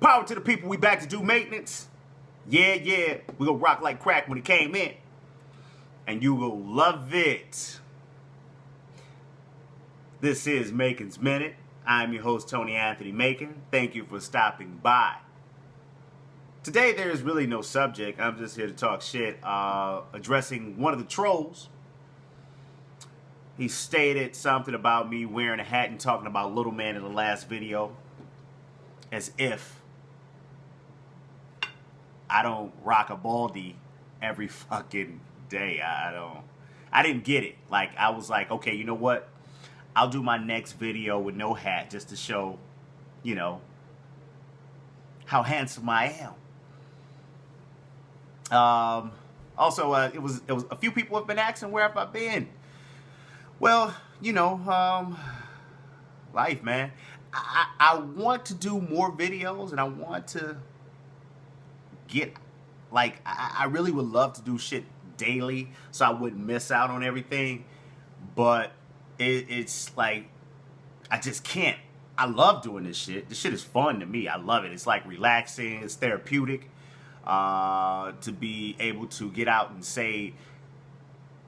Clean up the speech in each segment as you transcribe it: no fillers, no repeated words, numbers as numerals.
Power to the people, we back to do maintenance. Yeah, we gonna rock like crack when it came in. And you will love it. This is Macon's Minute. I'm your host, Tony Anthony Macon. Thank you for stopping by. Today there is really no subject. I'm just here to talk shit, addressing one of the trolls. He stated something about me wearing a hat and talking about Little Man in the last video. As if I don't rock a baldy every fucking day. I didn't get it. Like, I was like, okay, you know what? I'll do my next video with no hat just to show, you know, how handsome I am. Also, it was a few people have been asking where have I been. Well, you know, life, man. I want to do more videos, and I want to get, like, I really would love to do shit daily so I wouldn't miss out on everything. But it's like, I just can't. I love doing this shit. This shit is fun to me. I love it. It's like relaxing. It's therapeutic to be able to get out and say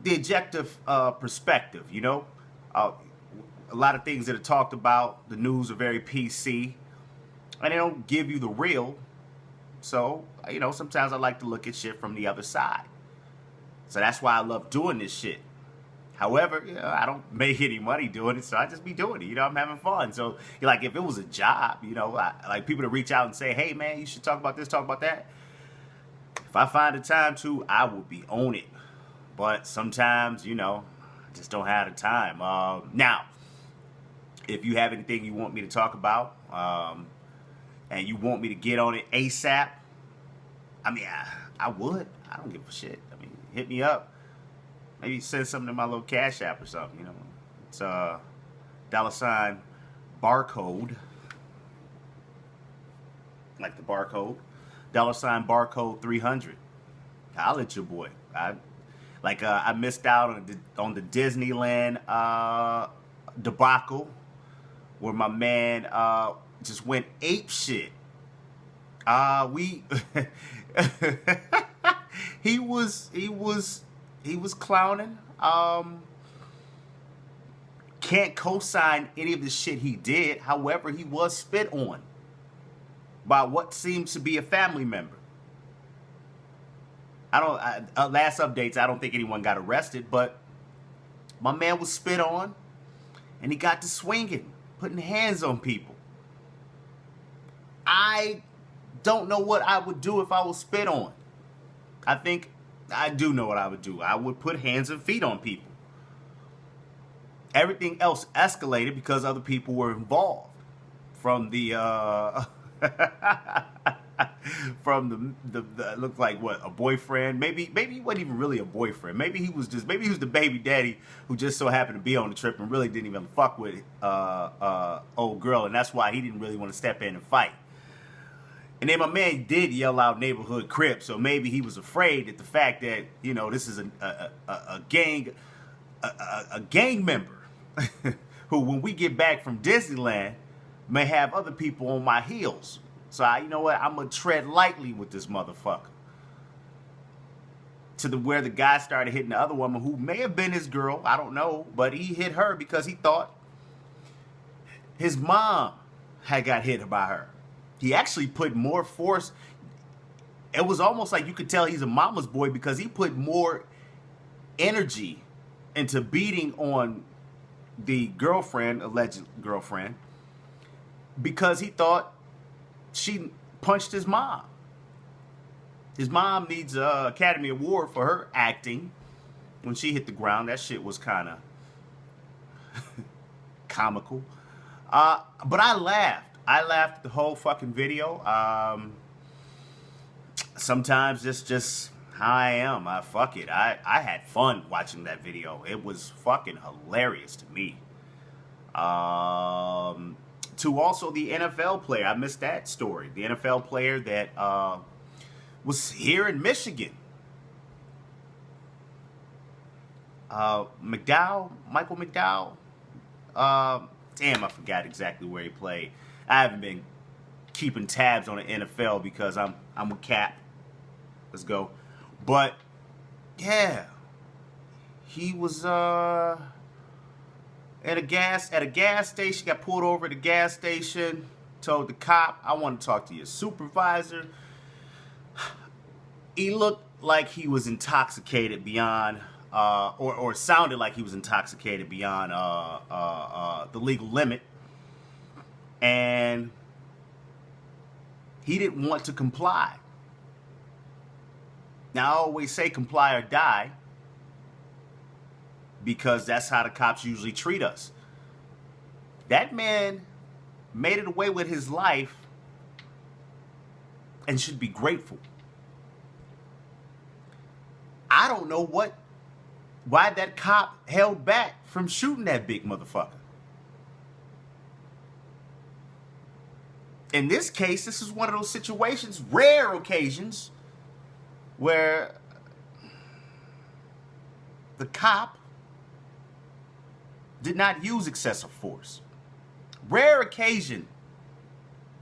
the objective perspective, you know? A lot of things that are talked about, the news are very PC, and they don't give you the real. So, you know, sometimes I like to look at shit from the other side. So that's why I love doing this shit. However, you know, I don't make any money doing it, so I just be doing it. You know, I'm having fun. So, like, if it was a job, you know, like people to reach out and say, hey, man, you should talk about this, talk about that. If I find the time to, I will be on it. But sometimes, you know, I just don't have the time. Now, if you have anything you want me to talk about, and you want me to get on it ASAP, I mean, I would. I don't give a shit. I mean, hit me up. Maybe send something to my little Cash App or something, you know. It's $ barcode. Like the barcode. $ barcode 300. I'll let your boy. I missed out on the Disneyland debacle, where my man just went ape shit. He was clowning. Can't co-sign any of the shit he did. However, he was spit on by what seems to be a family member. Last updates, I don't think anyone got arrested, but my man was spit on, and he got to swinging, putting hands on people. I don't know what I would do if I was spit on. I think I do know what I would do. I would put hands and feet on people. Everything else escalated because other people were involved. From the from the it looked like what, a boyfriend? Maybe he wasn't even really a boyfriend. Maybe he was the baby daddy who just so happened to be on the trip and really didn't even fuck with old girl, and that's why he didn't really want to step in and fight. And then my man did yell out neighborhood crip, so maybe he was afraid that the fact that, you know, this is a gang member who, when we get back from Disneyland, may have other people on my heels. So you know what? I'm gonna tread lightly with this motherfucker. To where the guy started hitting the other woman who may have been his girl, I don't know, but he hit her because he thought his mom had got hit by her. He actually put more force. It was almost like you could tell he's a mama's boy because he put more energy into beating on the girlfriend, alleged girlfriend, because he thought she punched his mom. His mom needs an Academy Award for her acting when she hit the ground. That shit was kind of comical. But I laughed. I laughed the whole fucking video. Sometimes it's just how I am. Fuck it. I had fun watching that video. It was fucking hilarious to me. To also the NFL player. I missed that story. The NFL player that was here in Michigan. Michael McDowell. Damn, I forgot exactly where he played. I haven't been keeping tabs on the NFL because I'm a Cap. Let's go. But yeah, he was at a gas station. Got pulled over at a gas station. Told the cop, "I want to talk to your supervisor." He looked like he was intoxicated beyond, or sounded like he was intoxicated beyond the legal limit, and he didn't want to comply. Now, I always say comply or die because that's how the cops usually treat us. That man made it away with his life and should be grateful. I don't know why that cop held back from shooting that big motherfucker. In this case, this is one of those situations, rare occasions, where the cop did not use excessive force. Rare occasion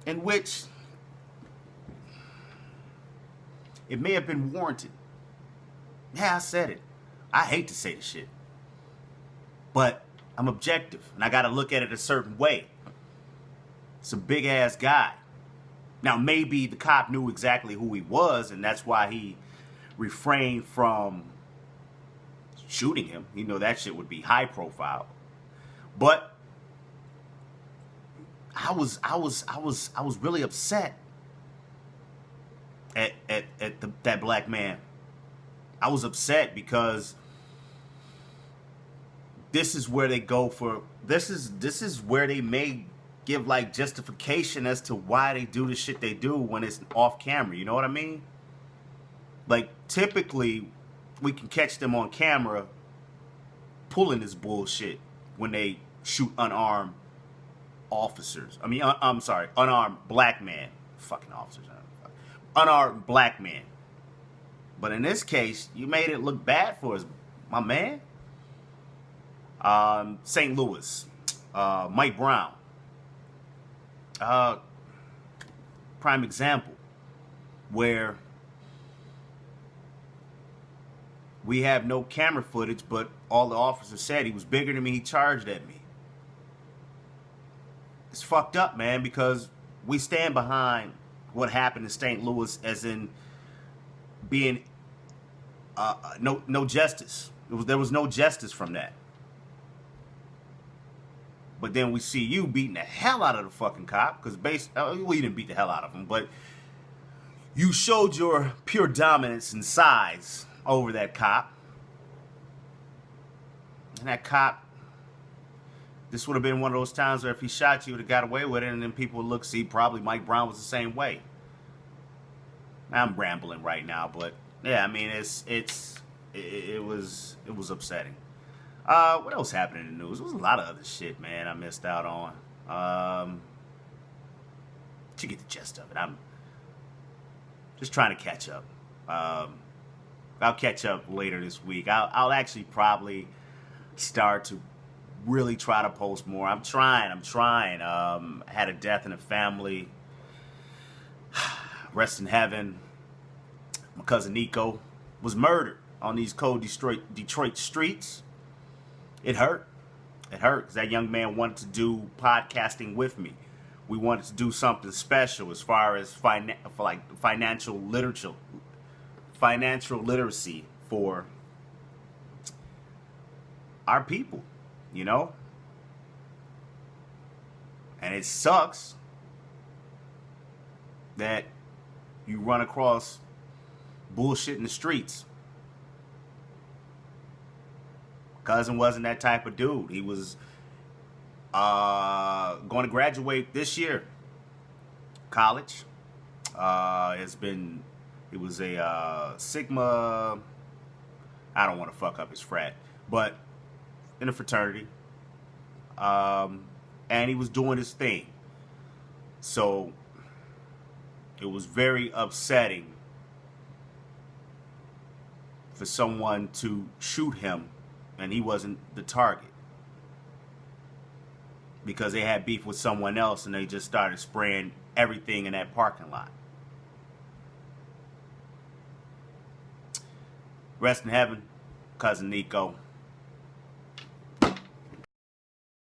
in which it may have been warranted. Yeah, I said it. I hate to say the shit. But I'm objective, and I got to look at it a certain way. It's a big-ass guy. Now, maybe the cop knew exactly who he was, and that's why he refrained from shooting him. You know, that shit would be high profile. But I was really upset at that black man. I was upset because this is where they go for this is where they may give like justification as to why they do the shit they do when it's off camera. You know what I mean? Like, typically we can catch them on camera pulling this bullshit when they shoot unarmed officers. I mean, I'm sorry, unarmed black man. Fucking officers. Unarmed black man. But in this case, you made it look bad for us, my man. St. Louis, Mike Brown. Prime example where we have no camera footage, but all the officers said he was bigger than me, he charged at me. It's fucked up, man, because we stand behind what happened in St. Louis as in being no justice. There was no justice from that. But then we see you beating the hell out of the fucking cop, because you didn't beat the hell out of him, but you showed your pure dominance and size over that cop. And that cop, this would have been one of those times where if he shot you, would have got away with it, and then people would look, see, probably Mike Brown was the same way. I'm rambling right now, but yeah, I mean, it was upsetting. What else happened in the news? There was a lot of other shit, man, I missed out on. You get the gist of it. I'm just trying to catch up. I'll catch up later this week. I'll actually probably start to really try to post more. I'm trying. Had a death in the family. Rest in heaven. My cousin Nico was murdered on these cold Detroit streets. It hurt. It hurt because that young man wanted to do podcasting with me. We wanted to do something special as far as financial literacy for our people, you know? And it sucks that you run across bullshit in the streets. Cousin wasn't that type of dude. He was going to graduate this year. College. He was a Sigma, I don't want to fuck up his frat, but in a fraternity. And he was doing his thing. So it was very upsetting for someone to shoot him and he wasn't the target. because they had beef with someone else and they just started spraying everything in that parking lot. Rest in heaven, cousin Nico.